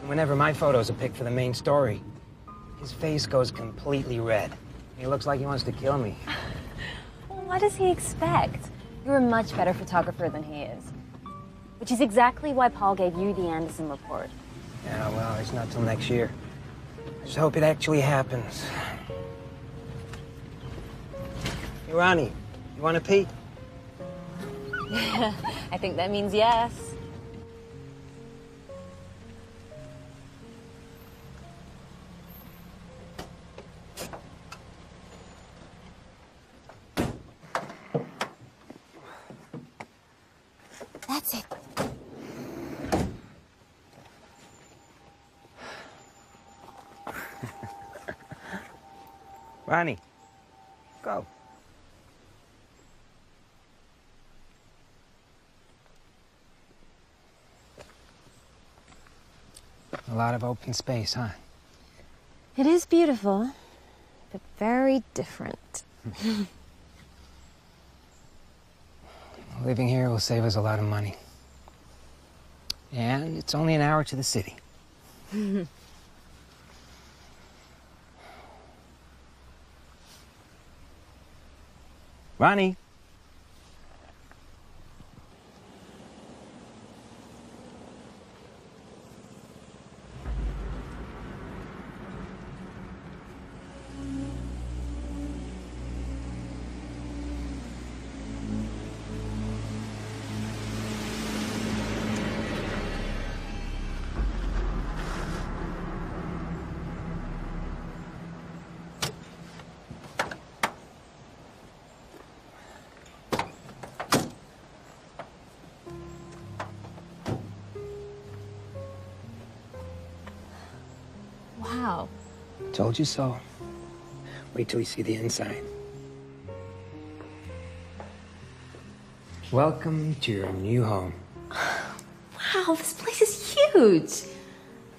Whenever my photos are picked for the main story, his face goes completely red. He looks like he wants to kill me. Well, what does he expect? You're a much better photographer than he is. Which is exactly why Paul gave you the Anderson report. Yeah, well, it's not till next year. I just hope it actually happens. Hey, Ronnie, you want to pee? I think that means yes. That's it. Ronnie, go. A lot of open space, huh? It is beautiful, but very different. Living here will save us a lot of money. And it's only an hour to the city. Ronnie. Wow. Told you so. Wait till you see the inside. Welcome to your new home. Wow, this place is huge.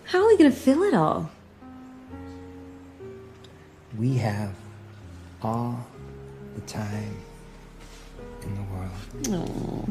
How are we gonna fill it all? We have all the time in the world. Oh.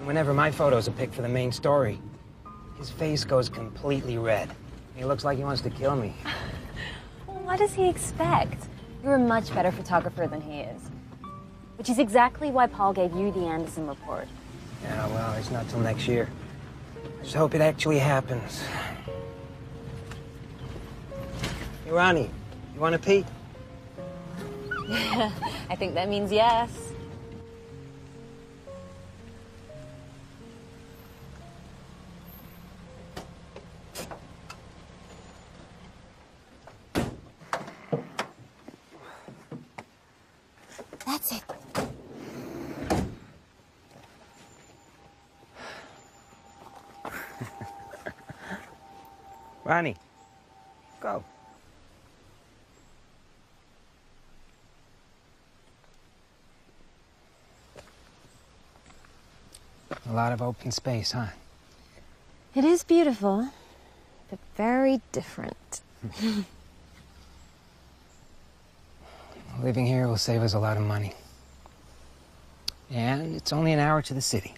Whenever my photos are picked for the main story, his face goes completely red. He looks like he wants to kill me. Well, what does he expect? You're a much better photographer than he is. Which is exactly why Paul gave you the Anderson report. Yeah, well, it's not till next year. I just hope it actually happens. Hey, Ronnie, you want to pee? I think that means yes. That's it. Ronnie, go. A lot of open space, huh? It is beautiful, but very different. Living here will save us a lot of money. And it's only an hour to the city.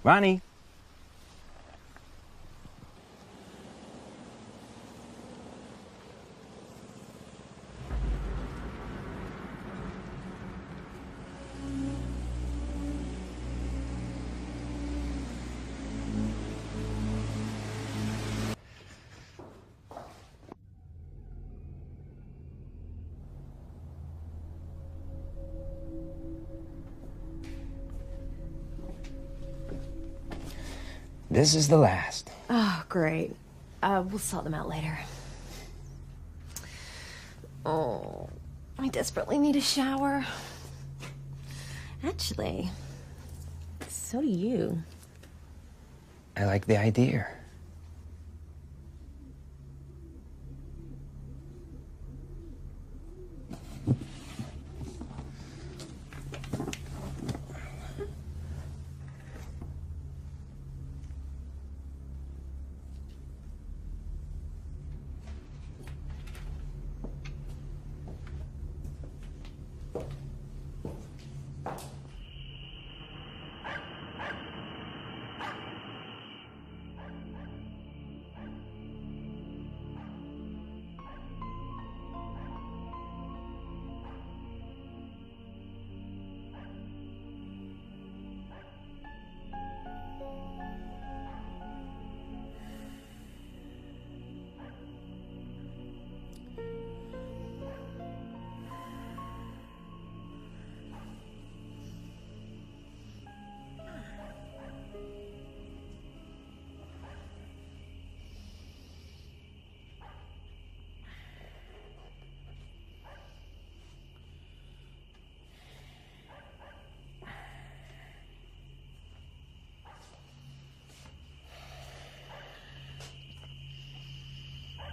Ronnie. This is the last. Oh, great. We'll sort them out later. Oh, I desperately need a shower. Actually, so do you. I like the idea.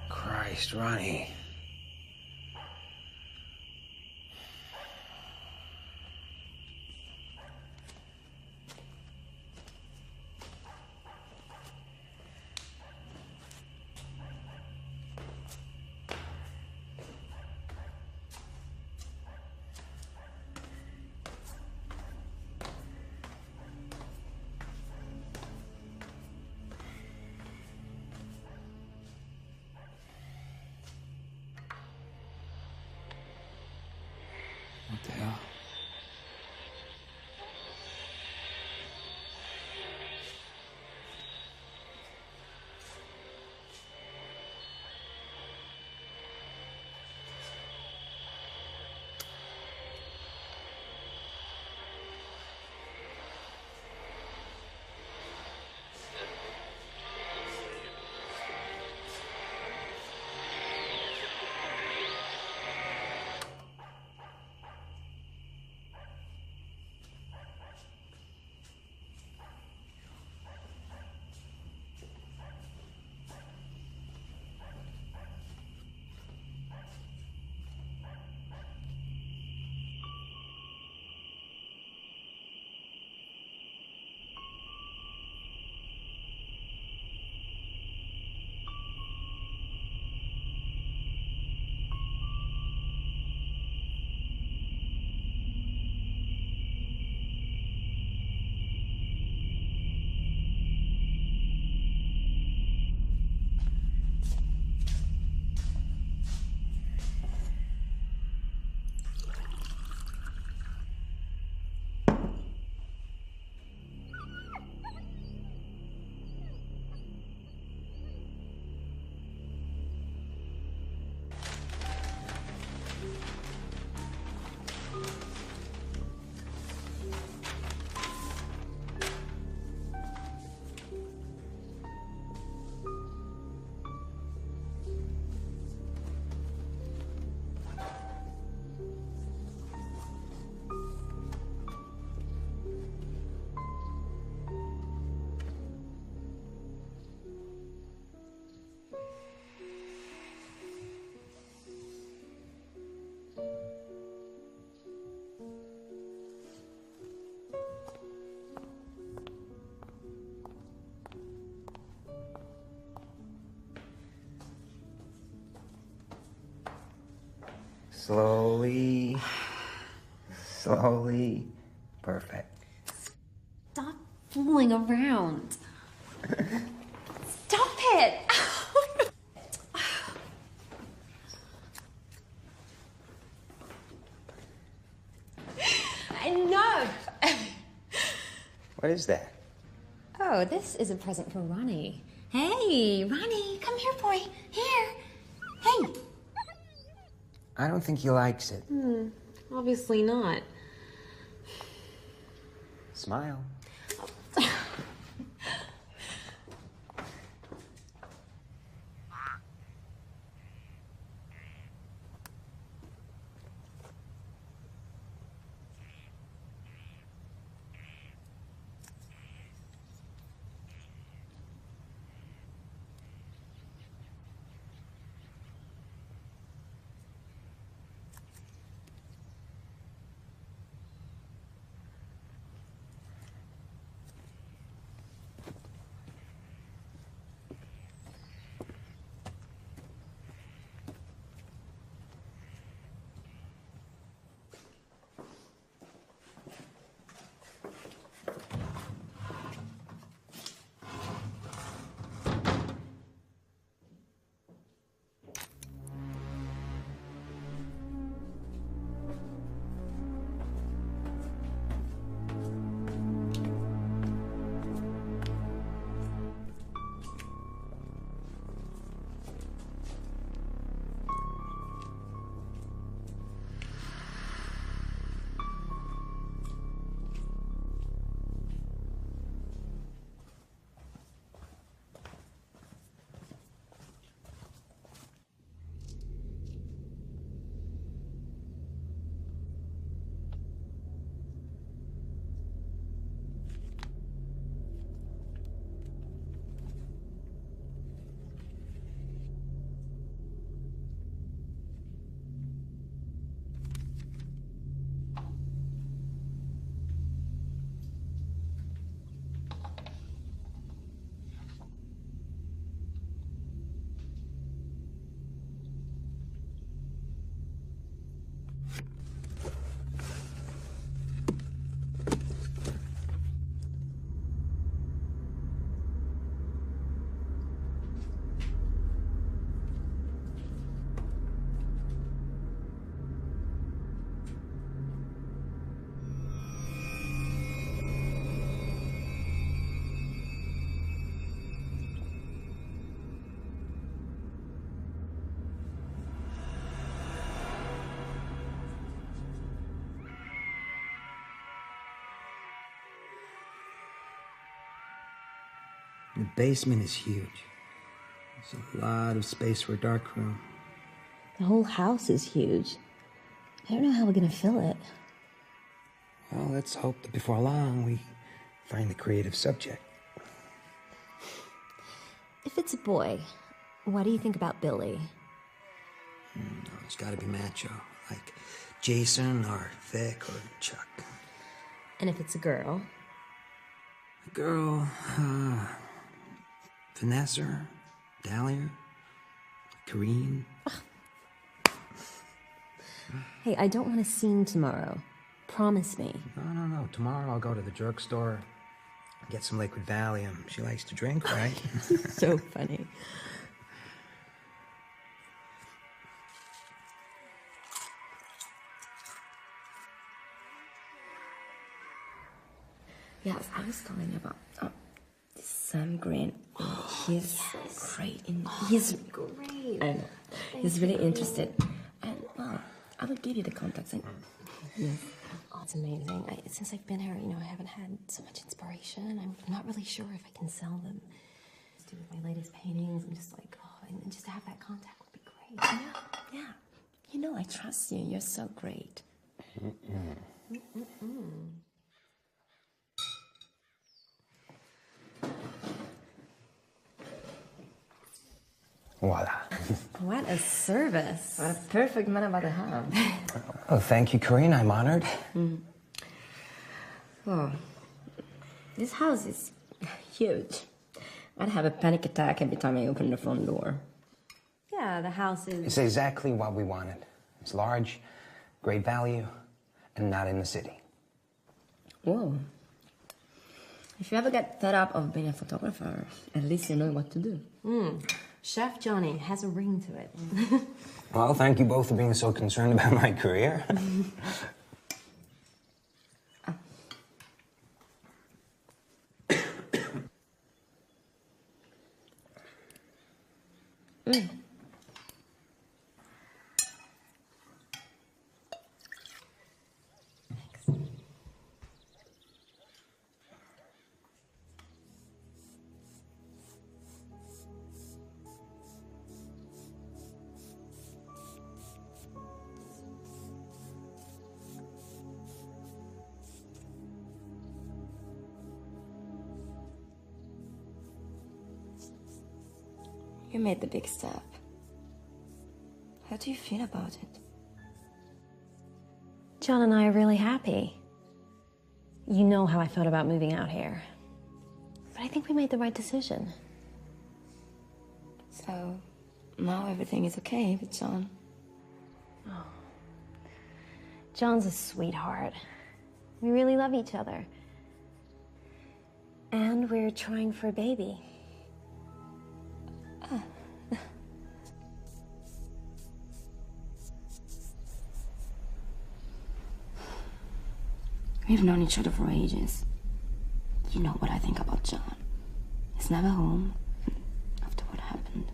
Christ, Ronnie. What the hell? Slowly. Slowly. Perfect. Stop fooling around. Stop it! No! What is that? Oh, this is a present for Ronnie. Hey, Ronnie, come here, boy. Here. Hey. I don't think he likes it. Obviously not. Smile. The basement is huge. There's a lot of space for a dark room. The whole house is huge. I don't know how we're gonna fill it. Well, let's hope that before long we find the creative subject. If it's a boy, what do you think about Billy? It's gotta be macho, like Jason or Vic or Chuck. And if it's a girl? A girl, Vanessa, Dahlia, Kareen. Hey, I don't want a scene tomorrow. Promise me. No. Tomorrow I'll go to the drugstore, get some liquid Valium. She likes to drink, right? So funny. Yes, I was calling about Sam Green. He's great. He's great. I know. He's really interested. And, well, I will give you the contacts. Yes. Oh, it's amazing. Since I've been here, I haven't had so much inspiration. I'm not really sure if I can sell them. Just do with my latest paintings. I'm just like, and just to have that contact would be great. Yeah. I trust you. You're so great. Voila. What a service. What a perfect man about to have. Oh, thank you, Kareen. I'm honored. Oh, this house is huge. I'd have a panic attack every time I open the front door. Yeah, the house is... It's exactly what we wanted. It's large, great value, and not in the city. Whoa. If you ever get fed up of being a photographer, at least you know what to do. Chef Johnny has a ring to it. Well, thank you both for being so concerned about my career. You made the big step. How do you feel about it? John and I are really happy. You know how I felt about moving out here. But I think we made the right decision. So, now everything is okay with John? John's a sweetheart. We really love each other. And we're trying for a baby. We've known each other for ages. You know what I think about John. He's never home after what happened.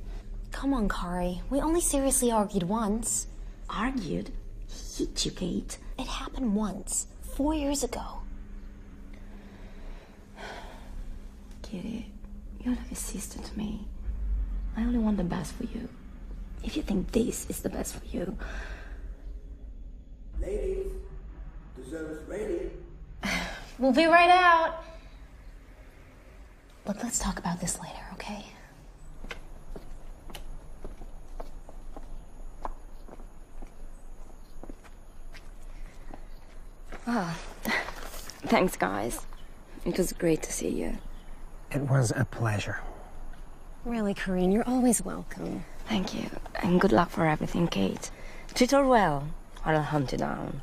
Come on, Kari. We only seriously argued once. Argued? He hit you, Kate. It happened once, 4 years ago. Kitty, you're like a sister to me. I only want the best for you. If you think this is the best for you... Ladies, dessert's ready. We'll be right out. Look, let's talk about this later, okay? Thanks, guys. It was great to see you. It was a pleasure. Really, Corinne, you're always welcome. Thank you. And good luck for everything, Kate. Treat her well, or I'll hunt you down.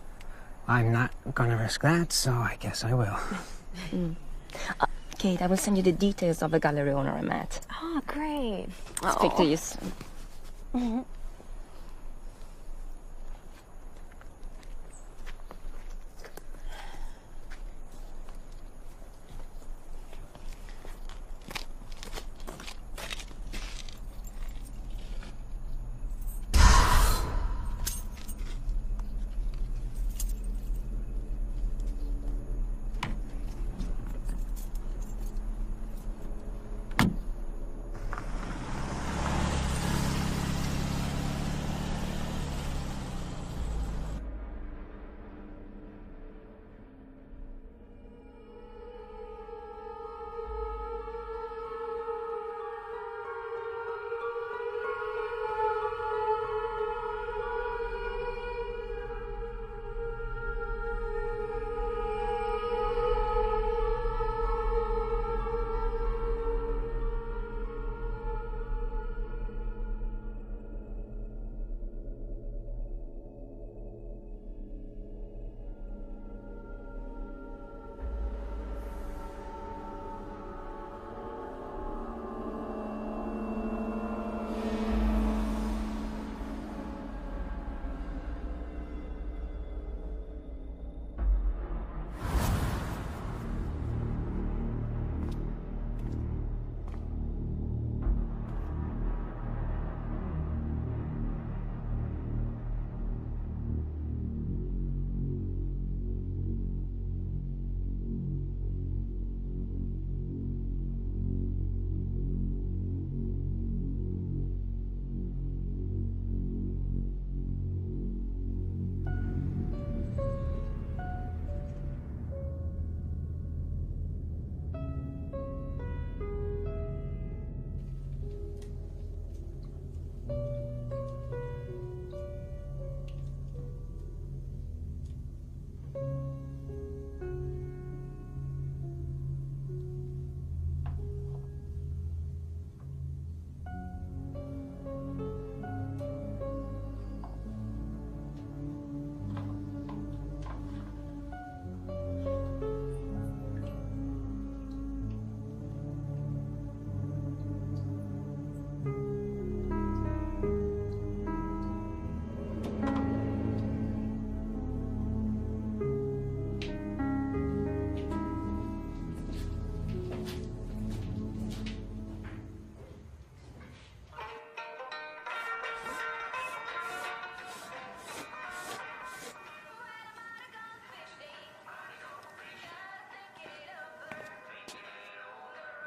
I'm not gonna risk that, so I guess I will. Kate, I will send you the details of the gallery owner I met. Oh, great. Speak to you soon.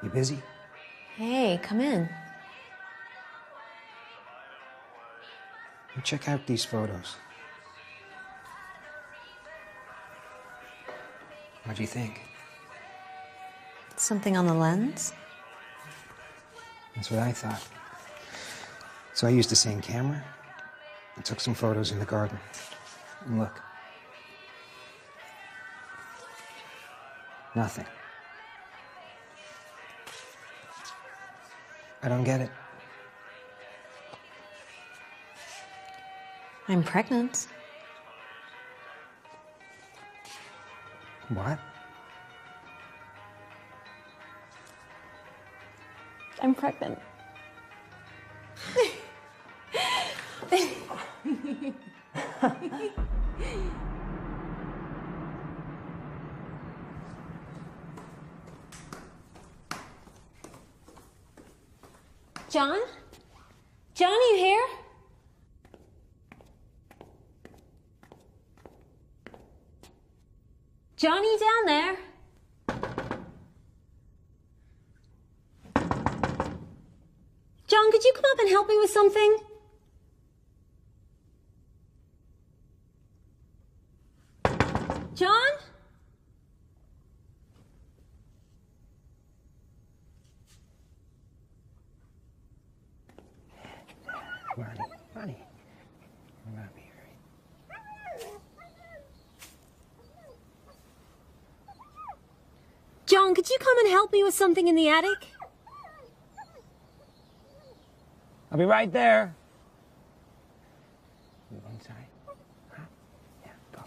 You busy? Hey, come in. Check out these photos. What do you think? Something on the lens? That's what I thought. So I used the same camera and took some photos in the garden. And look. Nothing. I don't get it. I'm pregnant. What? I'm pregnant. John? John, are you here? John, are you down there? John, could you come up and help me with something? John? Ronnie. I'm gonna be right. John, could you come and help me with something in the attic? I'll be right there. You go inside? Huh? Yeah, go.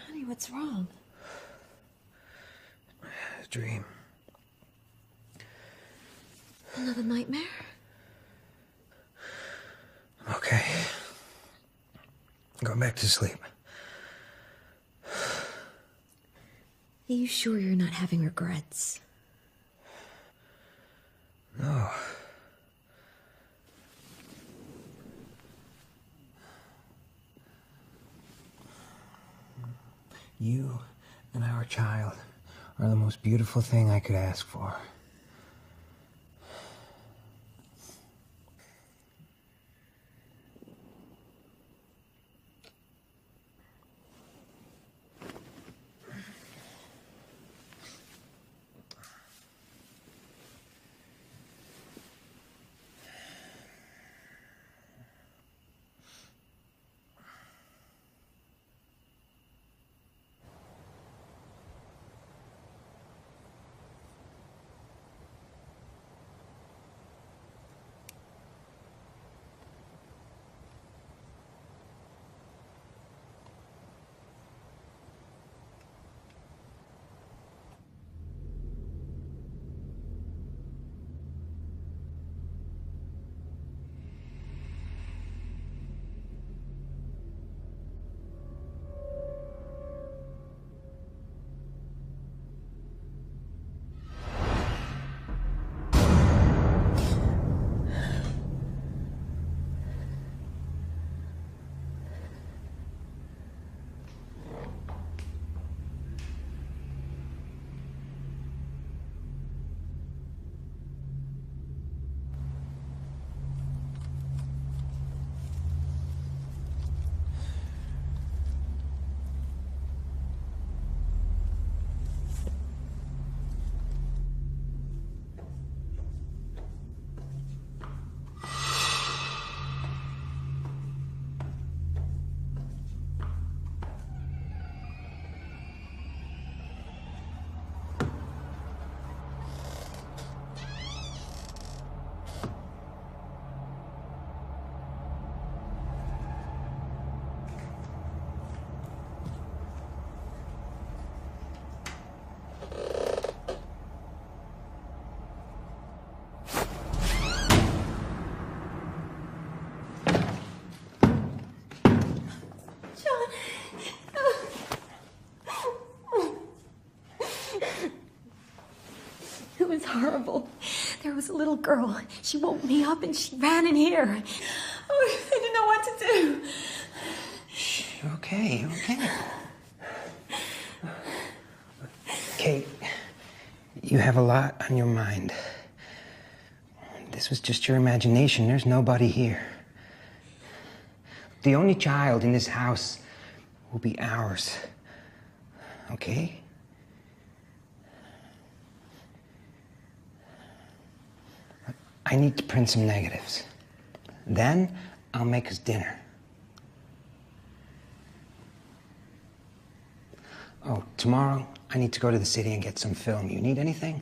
Honey, what's wrong? A dream. Another nightmare? I'm okay. I'm going back to sleep. Are you sure you're not having regrets? No. You and our child are the most beautiful thing I could ask for. horrible. There was a little girl. She woke me up and she ran in here. Oh, I didn't know what to do. Okay. Kate, you have a lot on your mind. This was just your imagination. There's nobody here. The only child in this house will be ours. Okay? I need to print some negatives. Then I'll make us dinner. Oh, tomorrow I need to go to the city and get some film. You need anything?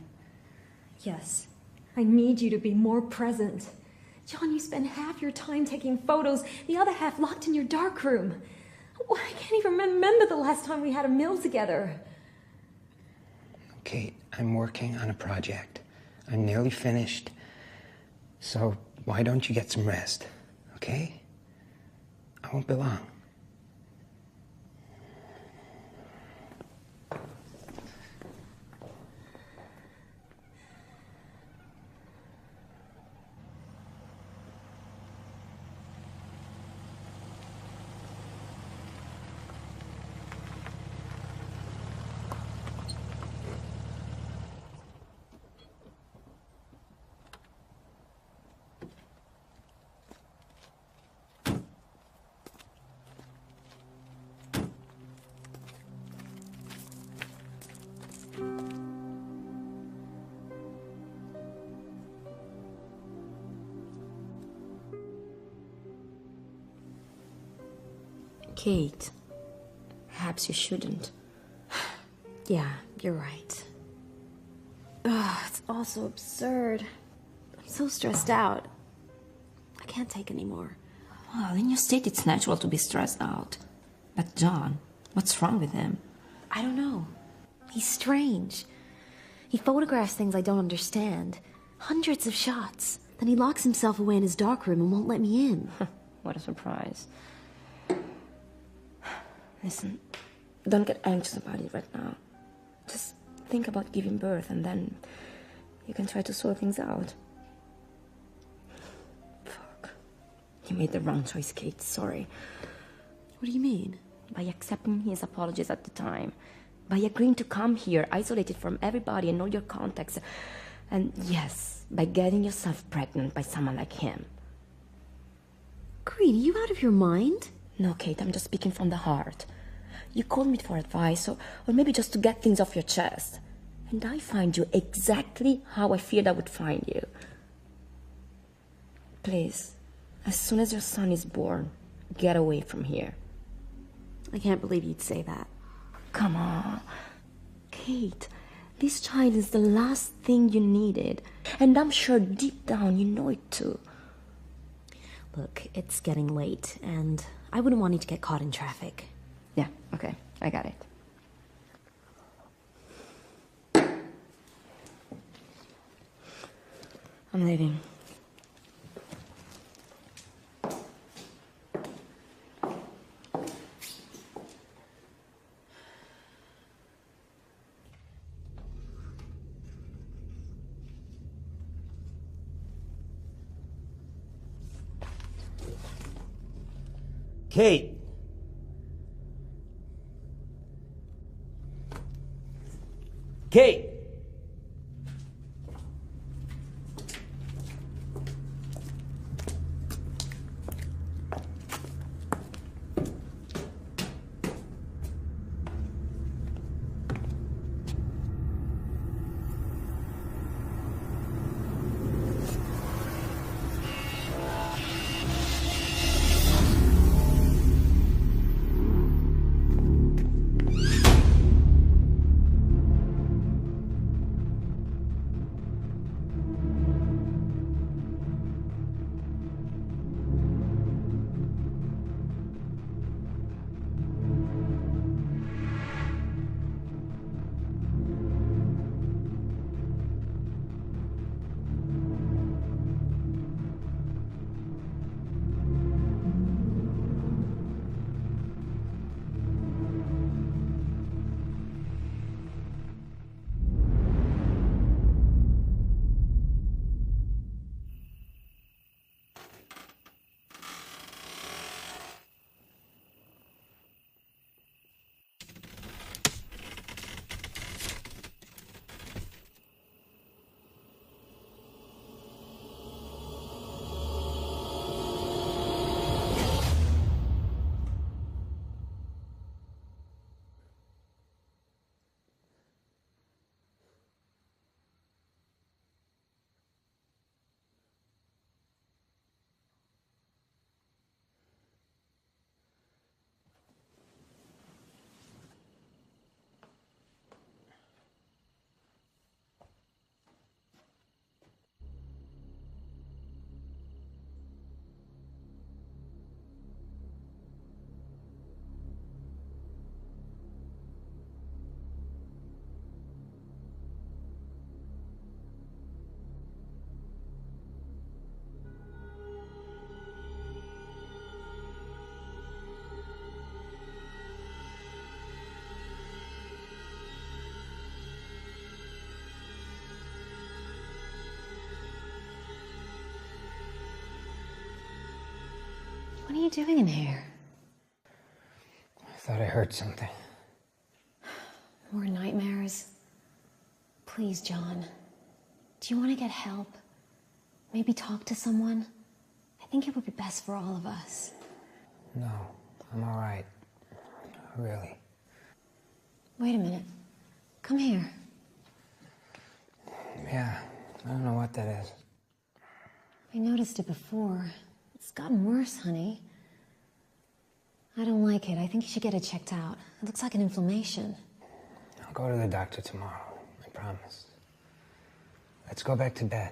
Yes. I need you to be more present. John, you spend half your time taking photos, the other half locked in your darkroom. Oh, I can't even remember the last time we had a meal together. Kate, I'm working on a project. I'm nearly finished. So why don't you get some rest, okay? I won't be long. Kate, perhaps you shouldn't. Yeah, you're right. Ugh, it's all so absurd. I'm so stressed out. I can't take anymore. Well, in your state, it's natural to be stressed out. But John, what's wrong with him? I don't know. He's strange. He photographs things I don't understand. Hundreds of shots. Then he locks himself away in his darkroom and won't let me in. What a surprise. Listen, don't get anxious about it right now. Just think about giving birth and then you can try to sort things out. Fuck. You made the wrong choice, Kate. Sorry. What do you mean? By accepting his apologies at the time. By agreeing to come here, isolated from everybody and all your contacts. And yes, by getting yourself pregnant by someone like him. Green, are you out of your mind? No, Kate, I'm just speaking from the heart. You called me for advice, or maybe just to get things off your chest. And I find you exactly how I feared I would find you. Please, as soon as your son is born, get away from here. I can't believe you'd say that. Come on. Kate, this child is the last thing you needed. And I'm sure deep down you know it too. Look, it's getting late, and I wouldn't want you to get caught in traffic. Yeah, okay, I got it. I'm leaving. Kate! Kate! are you doing in here? I thought I heard something. More nightmares? Please, John. Do you want to get help? Maybe talk to someone? I think it would be best for all of us. No, I'm all right. Really. Wait a minute. Come here. Yeah, I don't know what that is. I noticed it before. It's gotten worse, honey. I don't like it. I think you should get it checked out. It looks like an inflammation. I'll go to the doctor tomorrow. I promise. Let's go back to bed.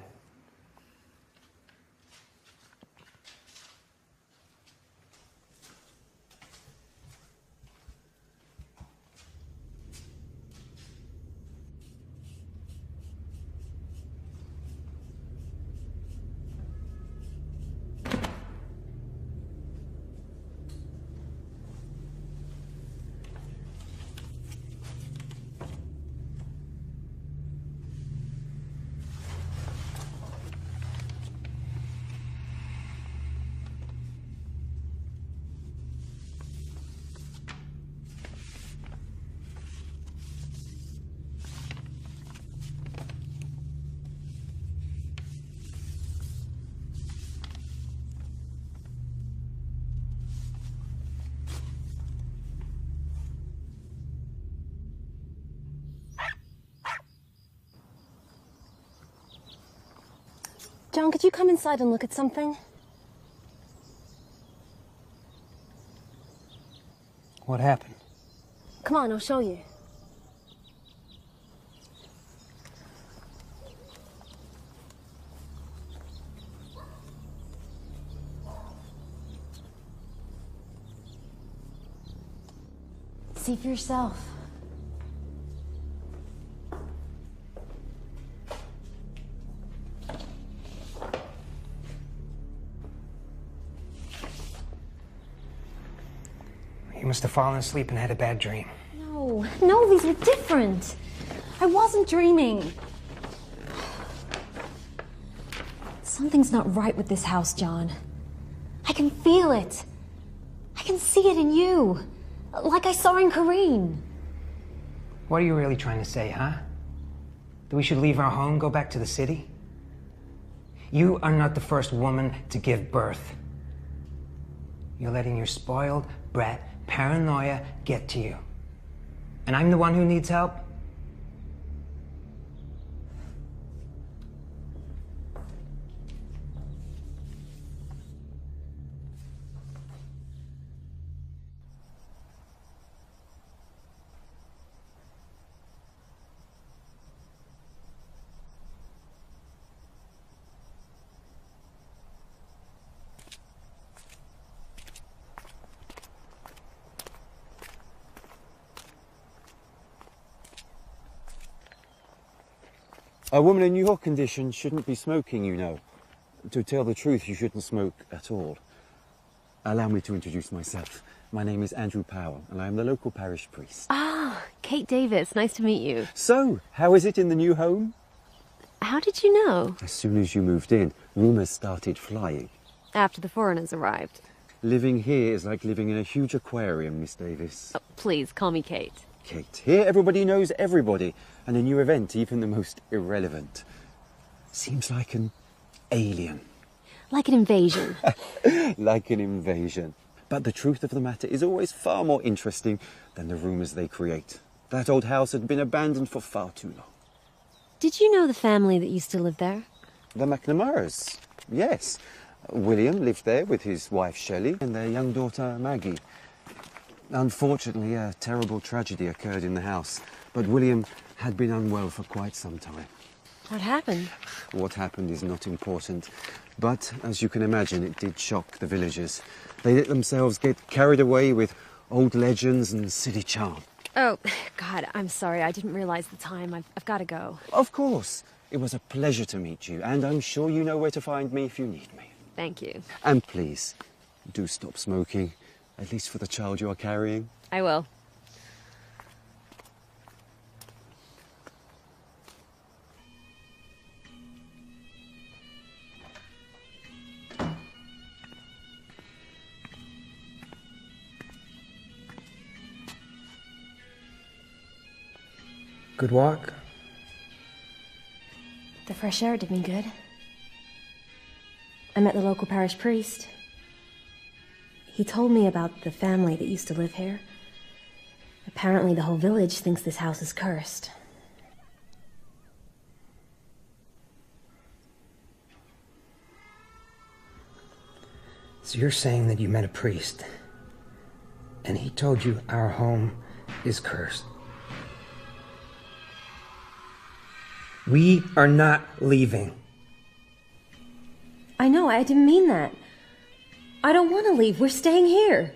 John, could you come inside and look at something? What happened? Come on, I'll show you. See for yourself. You must have fallen asleep and had a bad dream. No, these are different. I wasn't dreaming. Something's not right with this house, John. I can feel it. I can see it in you. Like I saw in Corrine. What are you really trying to say, huh? That we should leave our home, go back to the city? You are not the first woman to give birth. You're letting your spoiled brat paranoia get to you. And I'm the one who needs help? A woman in your condition shouldn't be smoking, you know. To tell the truth, you shouldn't smoke at all. Allow me to introduce myself. My name is Andrew Powell, and I am the local parish priest. Ah, Kate Davis. Nice to meet you. So, how is it in the new home? How did you know? As soon as you moved in, rumours started flying. After the foreigners arrived. Living here is like living in a huge aquarium, Miss Davis. Oh, please, call me Kate. Kate, here everybody knows everybody, and a new event, even the most irrelevant. Seems like an alien. Like an invasion. Like an invasion. But the truth of the matter is always far more interesting than the rumours they create. That old house had been abandoned for far too long. Did you know the family that used to live there? The McNamaras, yes. William lived there with his wife Shelley and their young daughter Maggie. Unfortunately, a terrible tragedy occurred in the house, but William had been unwell for quite some time. What happened? What happened is not important, but as you can imagine, it did shock the villagers. They let themselves get carried away with old legends and city charm. Oh, God, I'm sorry. I didn't realize the time. I've got to go. Of course. It was a pleasure to meet you, and I'm sure you know where to find me if you need me. Thank you. And please, do stop smoking, at least for the child you are carrying. I will. Good walk? The fresh air did me good. I met the local parish priest. He told me about the family that used to live here. Apparently the whole village thinks this house is cursed. So you're saying that you met a priest, and he told you our home is cursed. We are not leaving. I know, I didn't mean that. I don't want to leave. We're staying here.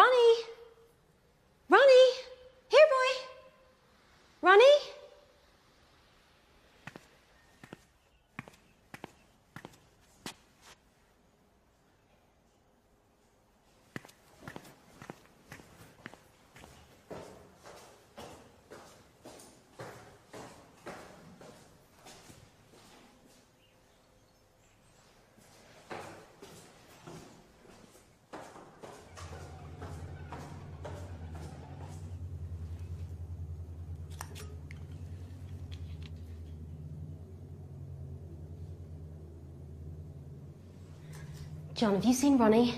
Ronnie! Ronnie! Here, boy! Ronnie? John, have you seen Ronnie?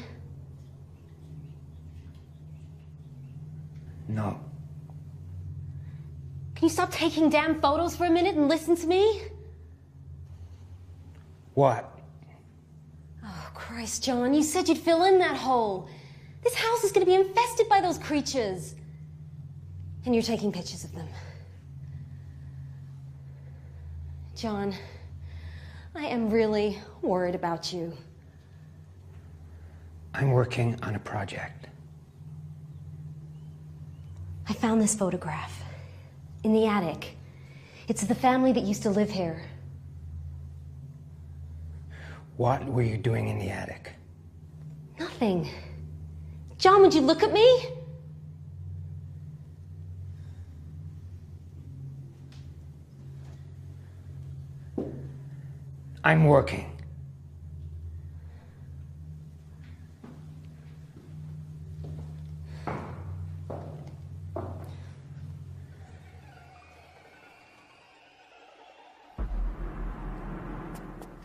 No. Can you stop taking damn photos for a minute and listen to me? What? Oh, Christ, John, you said you'd fill in that hole. This house is gonna be infested by those creatures. And you're taking pictures of them. John, I am really worried about you. I'm working on a project. I found this photograph in the attic. It's of the family that used to live here. What were you doing in the attic? Nothing. John, would you look at me? I'm working.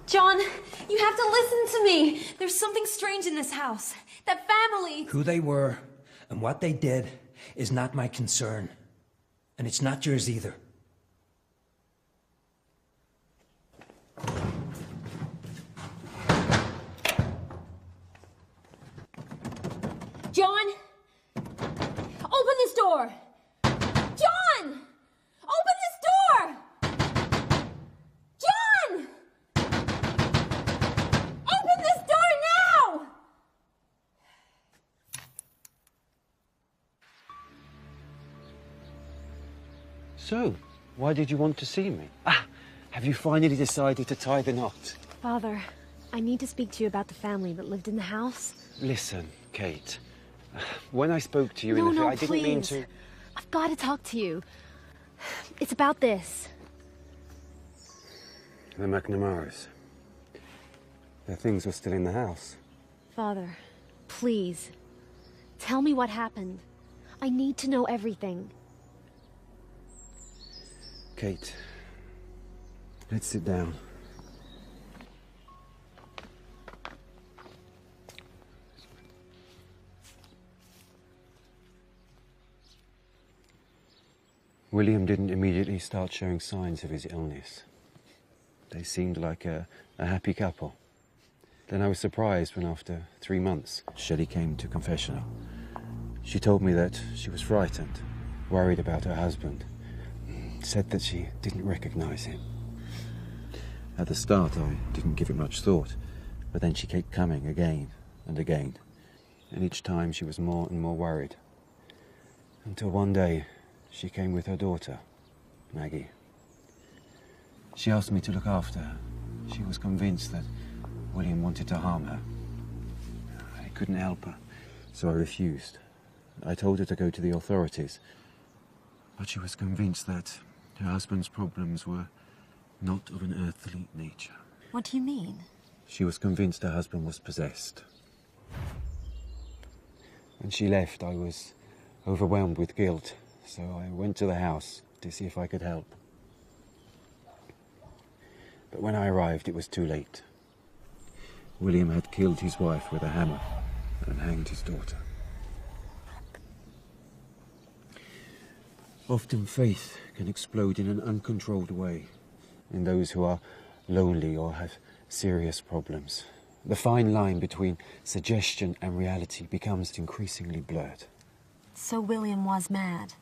John, you have to listen to me. There's something strange in this house. That family. Who they were and what they did is not my concern. And it's not yours either. John! Open this door! John! Open this door! John! Open this door now! So, why did you want to see me? Have you finally decided to tie the knot? Father, I need to speak to you about the family that lived in the house. Listen, Kate. When I spoke to you No, I didn't mean please. to... I've got to talk to you. It's about this. The McNamaras. Their things were still in the house. Father, please. Tell me what happened. I need to know everything. Kate, let's sit down. William didn't immediately start showing signs of his illness. They seemed like a happy couple. Then I was surprised when after 3 months, Shelley came to confessional. She told me that she was frightened, worried about her husband. Said that she didn't recognize him. At the start, I didn't give it much thought, but then she kept coming again and again. And each time she was more and more worried. Until one day, she came with her daughter, Maggie. She asked me to look after her. She was convinced that William wanted to harm her. I couldn't help her, so I refused. I told her to go to the authorities, but she was convinced that her husband's problems were not of an earthly nature. What do you mean? She was convinced her husband was possessed. When she left, I was overwhelmed with guilt, so I went to the house to see if I could help. But when I arrived, it was too late. William had killed his wife with a hammer and hanged his daughter. Often faith can explode in an uncontrolled way in those who are lonely or have serious problems. The fine line between suggestion and reality becomes increasingly blurred. So William was mad.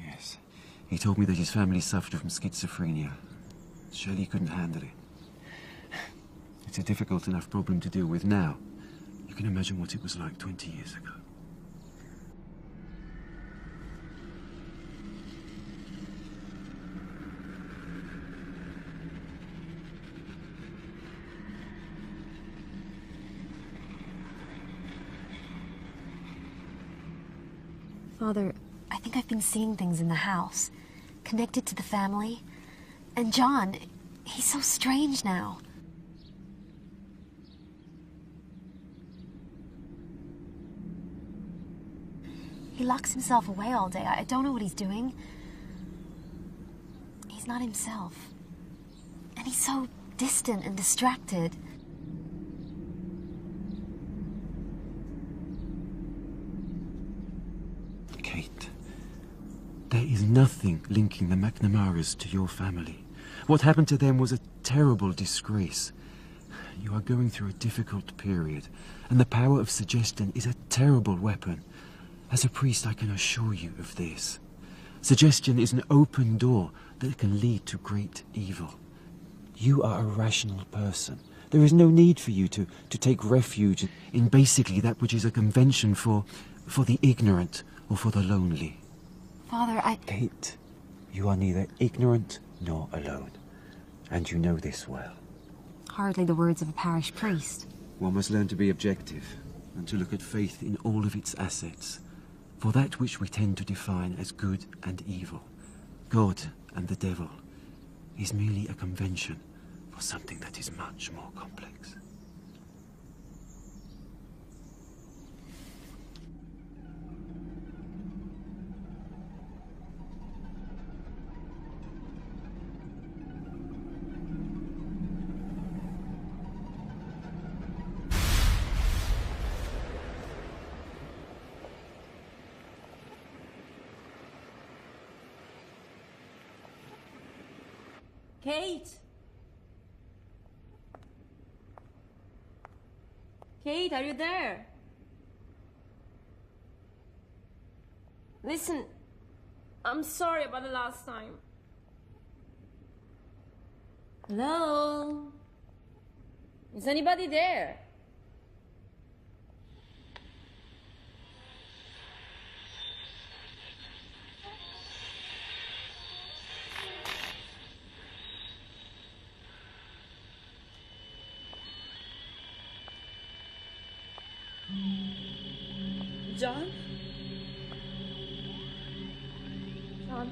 Yes. He told me that his family suffered from schizophrenia. Shelley couldn't handle it. It's a difficult enough problem to deal with now. You can imagine what it was like 20 years ago. Father, I think I've been seeing things in the house, connected to the family. And John, he's so strange now. He locks himself away all day. I don't know what he's doing. He's not himself. And he's so distant and distracted. Kate, there is nothing linking the McNamaras to your family. What happened to them was a terrible disgrace. You are going through a difficult period, and the power of suggestion is a terrible weapon. As a priest, I can assure you of this. Suggestion is an open door that can lead to great evil. You are a rational person. There is no need for you to take refuge in basically that which is a convention for the ignorant or for the lonely. Father, Kate, you are neither ignorant nor alone. And you know this well. Hardly the words of a parish priest. One must learn to be objective and to look at faith in all of its assets. For that which we tend to define as good and evil, God and the devil, is merely a convention for something that is much more complex. Kate! Kate, are you there? Listen, I'm sorry about the last time. Hello? Is anybody there? John? John?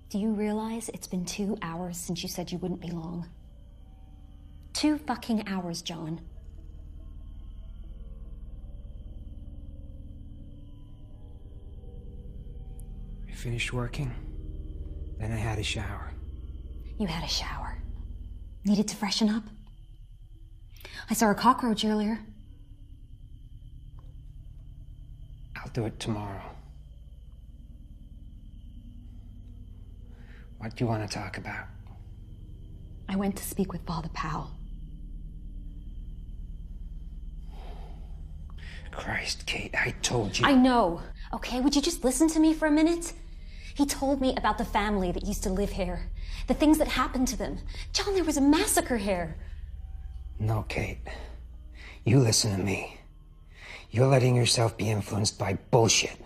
Do you realize it's been 2 hours since you said you wouldn't be long? 2 fucking hours, John. I finished working, then I had a shower. You had a shower. Needed to freshen up? I saw a cockroach earlier. I'll do it tomorrow. What do you want to talk about? I went to speak with Father Powell. Christ, Kate, I told you. I know. Okay, would you just listen to me for a minute? He told me about the family that used to live here. The things that happened to them. John, there was a massacre here. No, Kate. You listen to me. You're letting yourself be influenced by bullshit.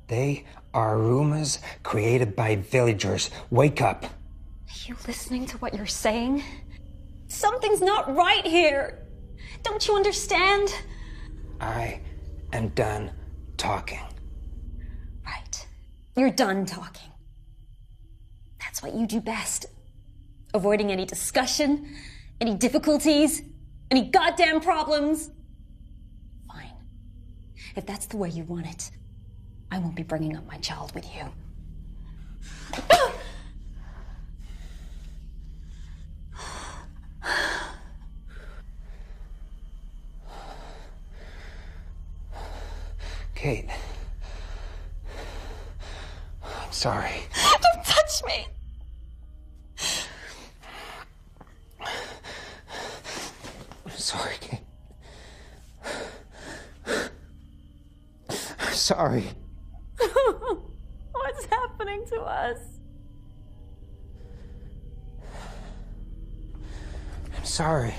They are rumors created by villagers. Wake up. Are you listening to what you're saying? Something's not right here. Don't you understand? I am done talking. Right. You're done talking. That's what you do best. Avoiding any discussion, any difficulties, any goddamn problems. Fine. If that's the way you want it, I won't be bringing up my child with you. Kate. I'm sorry. Don't touch me! I'm sorry, Kate. I'm sorry. What's happening to us? I'm sorry.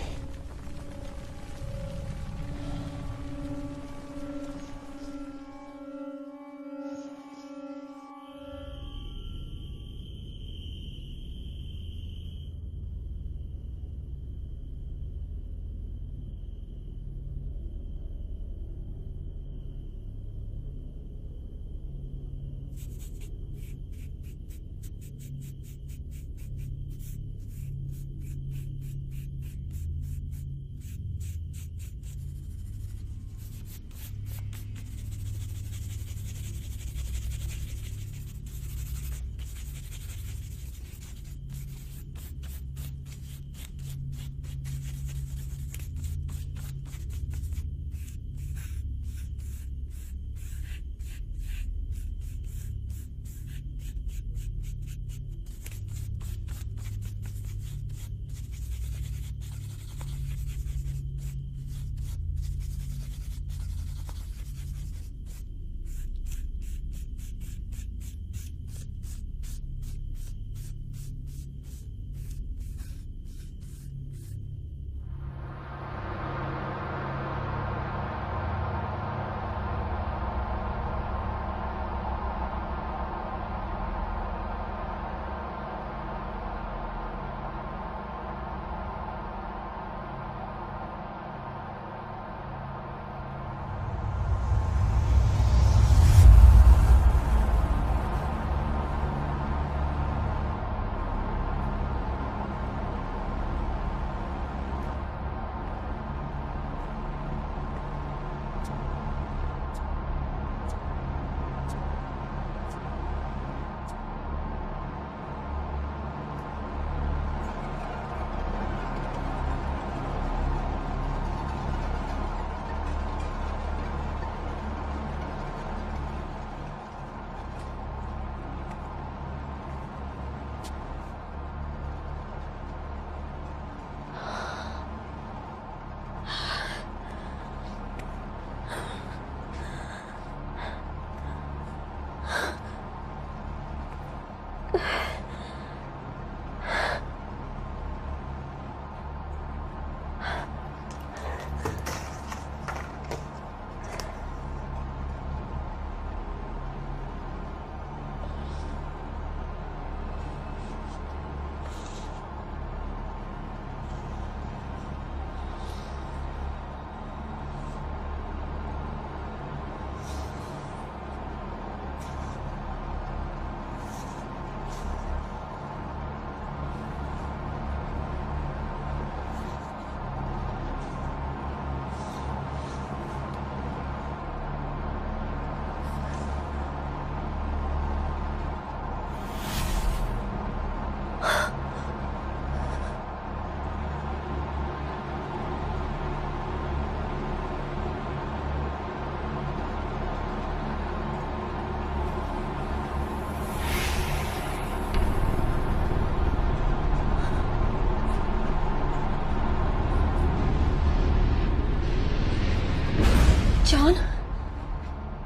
John?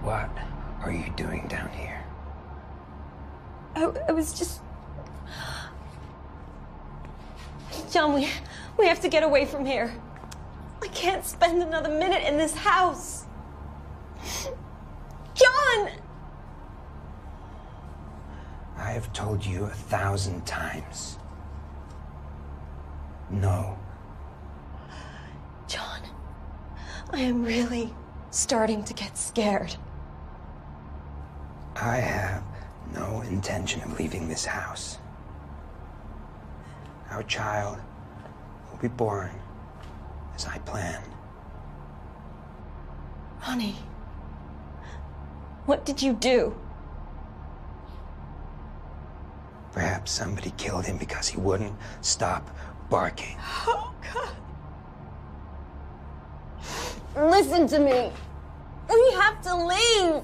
What are you doing down here? I was just... John, we have to get away from here. I can't spend another minute in this house. John! I have told you 1,000 times. No I am really starting to get scared. I have no intention of leaving this house. Our child will be born as I planned. Honey, what did you do? Perhaps somebody killed him because he wouldn't stop barking. Oh, God. Listen to me. We have to leave.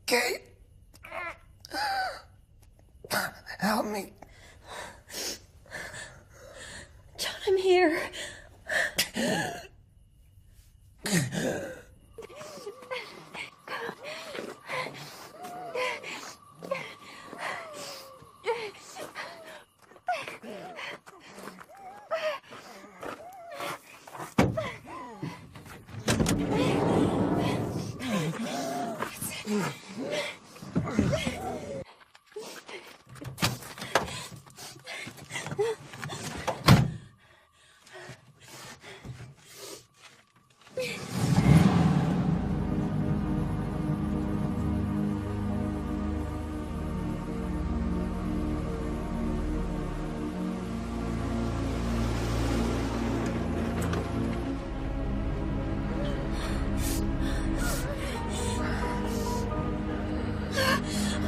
Kate, help me. John, I'm here.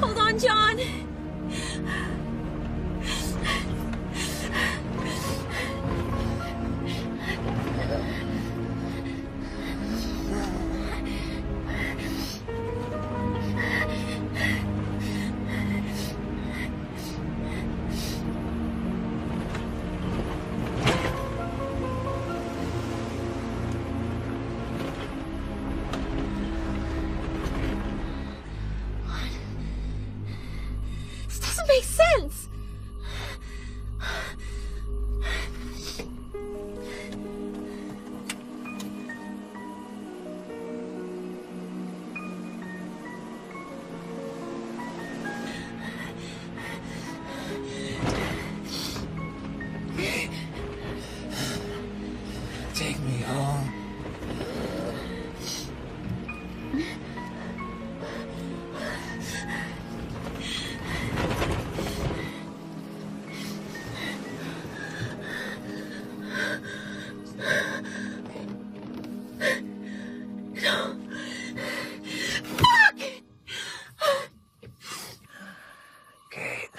Hold on, John. This doesn't make sense. Take me home. Kate.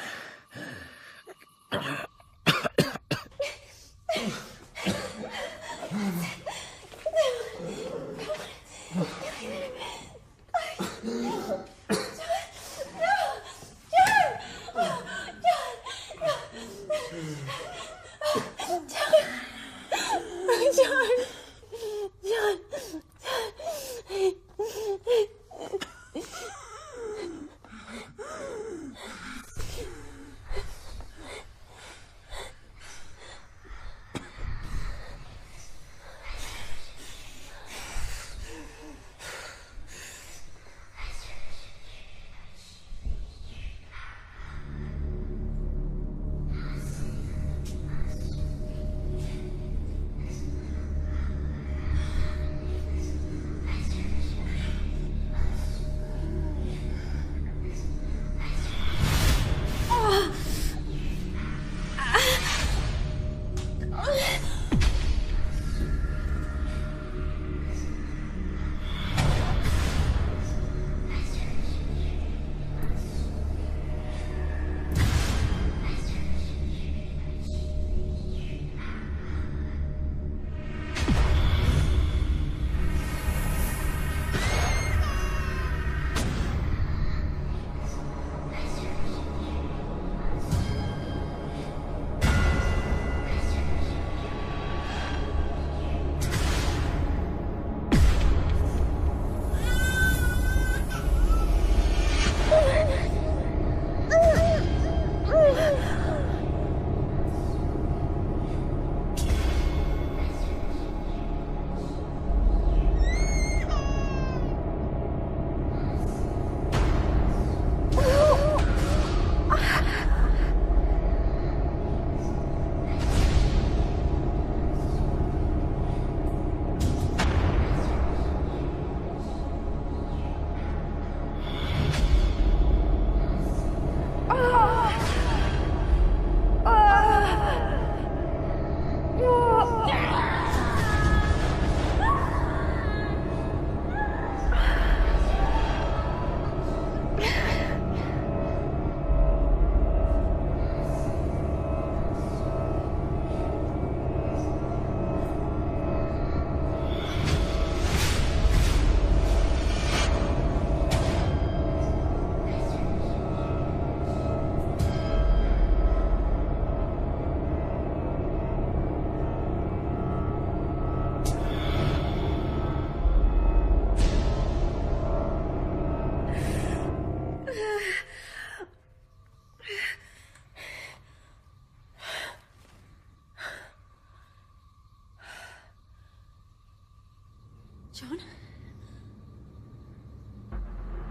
John?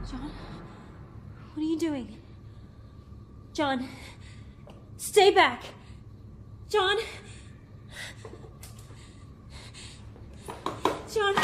John? What are you doing? John, stay back! John! John!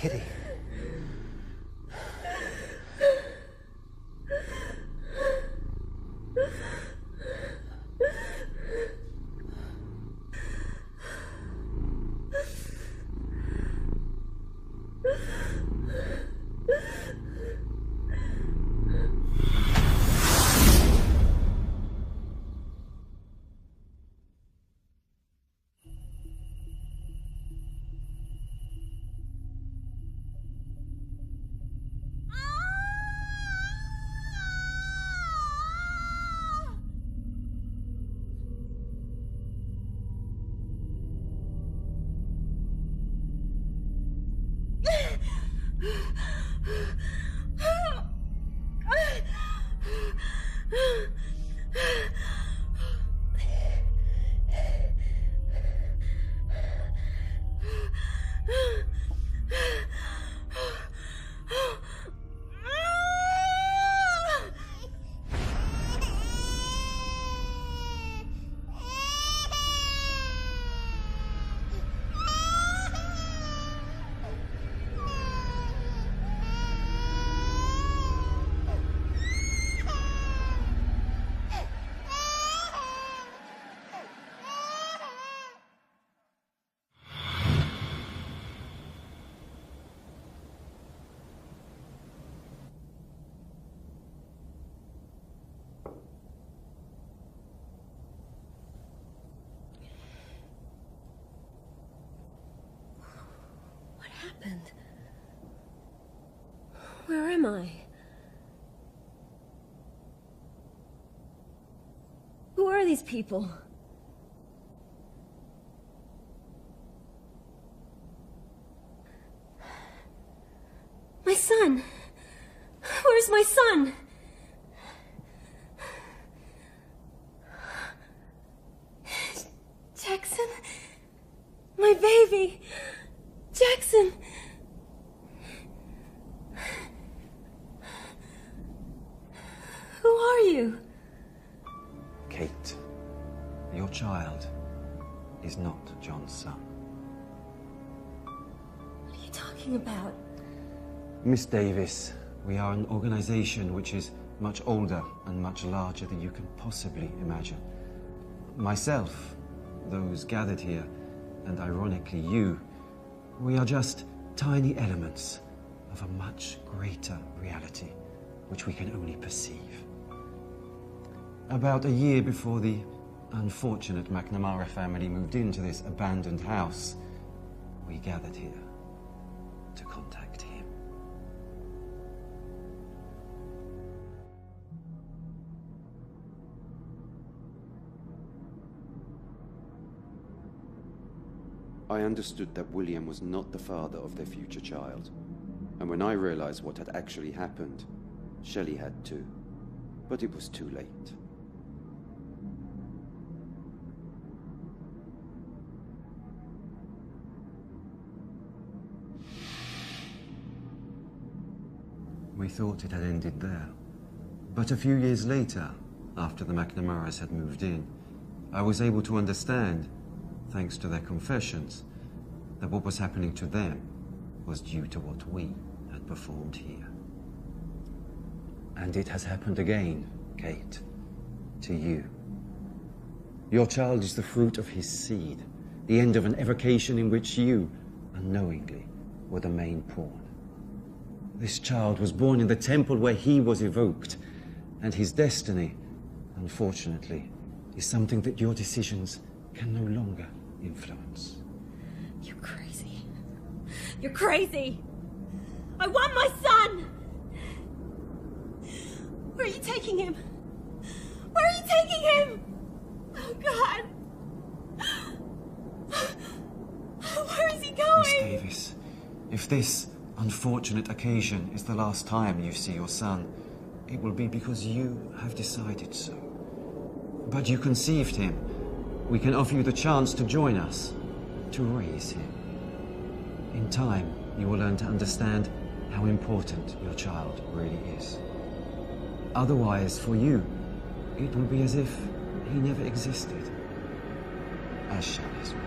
Kitty. happened? Where am I? Who are these people? My son! Where's my son? Jackson? My baby! Jackson! Who are you? Kate, your child is not John's son. What are you talking about? Miss Davis, we are an organization which is much older and much larger than you can possibly imagine. Myself, those gathered here, and ironically you, we are just tiny elements of a much greater reality which we can only perceive. About a year before the unfortunate McNamara family moved into this abandoned house, we gathered here to contact him. I understood that William was not the father of their future child. And when I realized what had actually happened, Shelley had too. But it was too late. We thought it had ended there. But a few years later, after the McNamaras had moved in, I was able to understand, thanks to their confessions, that what was happening to them was due to what we had performed here. And it has happened again, Kate, to you. Your child is the fruit of his seed, the end of an evocation in which you, unknowingly, were the main pawn. This child was born in the temple where he was evoked, and his destiny, unfortunately, is something that your decisions can no longer influence. You're crazy. You're crazy! I want my son! Where are you taking him? Where are you taking him? Oh, God! Where is he going? Miss Davis, if this unfortunate occasion is the last time you see your son, it will be because you have decided so. But you conceived him. We can offer you the chance to join us, to raise him. In time, you will learn to understand how important your child really is. Otherwise, for you, it will be as if he never existed, as Shelley's will.